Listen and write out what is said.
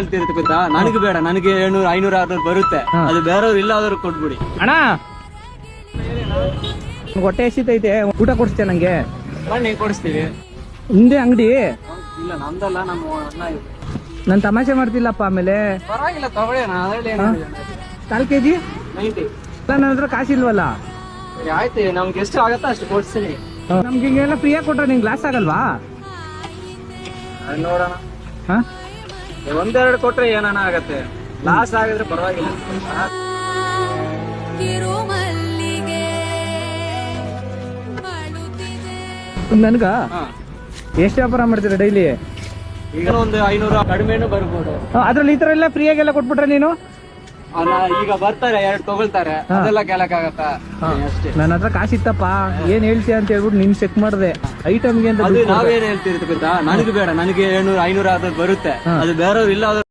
ಹೇಳ್ತಿರುತ್ತೆ ಗೊತ್ತಾ, ನನಗೆ ಬೇಡ, ನನಗೆ 700 500 600 ಬರುತ್ತೆ, ಅದು ಬೇರೆಯವ್ರು ಇಲ್ಲ ಆದ್ರೂ ಕೊಟ್ಬಿಡಿ ಅಣ್ಣ. ಹೊಟ್ಟೆ ಎಸಿತೈತೆ, ಊಟ ಕೊಡಿಸ್ತೇ ನಂಗೆ. ಬನ್ನಿ ಕೊಡಿಸ್ತೀವಿ. ಹಿಂದೆ ಅಂಗಡಿ ಇಲ್ಲ ನಮ್ದಲ್ಲ, ನಮ್ಮ ಅಣ್ಣ ಇದು. ನಾನು ತಮಾಷೆ ಮಾಡ್ತಿಲ್ಲಪ್ಪ. ಆಮೇಲೆ ಪರವಾಗಿಲ್ಲ ತಗೊಳ್ಳಿ ಅಣ್ಣ, ಅದ್ರಲ್ಲಿ ಏನಿದೆ? 4 kg 90. ನನ್ನ ಹತ್ರ ಕಾಸಿಲ್ವಲ್ಲ. ಆಯ್ತು, ನಮ್ಗೆ ಎಷ್ಟು ಆಗತ್ತ ಅಷ್ಟು ಕೊಡ್ತೀನಿ. ನಮ್ಗೆ ಹಿಂಗೆಲ್ಲ ಫ್ರೀಯಾಗಿ ಕೊಟ್ರೆ ನಿಂಗೆ ಲಾಸ್ ಆಗಲ್ವಾ? ನೋಡೋಣ, ಹಾ, ಒಂದೆರಡು ಕೊಟ್ರೆ ಏನಾನ ಆಗತ್ತೆ, ಲಾಸ್ ಆಗಿದ್ರೆ ಪರವಾಗಿಲ್ಲ. ನನ್ಗ ಎಷ್ಟು ವ್ಯಾಪಾರ ಮಾಡ್ತೀರಾ ಡೈಲಿ? ಈಗ ಒಂದು 500 ಕಡಿಮೆನೂ ಬರ್ಬೋದು. ಅದ್ರಲ್ಲಿ ಈ ತರ ಎಲ್ಲ ಫ್ರೀಯಾಗೆಲ್ಲ ಕೊಟ್ಬಿಟ್ರೆ ನೀನು? ಈಗ ಬರ್ತಾರೆ, 2 ತಗೊಳ್ತಾರೆ, ಅದೆಲ್ಲ ಕೇಳಕ್ಕಾಗತ್ತಾ? ಅಷ್ಟೇ. ನನ್ನ ಹತ್ರ ಕಾಸಿತ್ತಪ್ಪ, ಏನ್ ಹೇಳ್ತೀಯ ಅಂತ ಹೇಳ್ಬಿಟ್ಟು ನಿನ್ ಚೆಕ್ ಮಾಡ್ದೆ ಐಟಮ್ಗೆ ಅಂತ. ನಾವೇನ್ ಹೇಳ್ತಿರ್ತೀವಿ ಗೊತ್ತಾ, ನನಗೆ ಬೇಡ, ನನಗೆ 700 500 ಆದ್ರೂ ಬರುತ್ತೆ, ಅದು ಬೇರೆಯವ್ರು ಇಲ್ಲ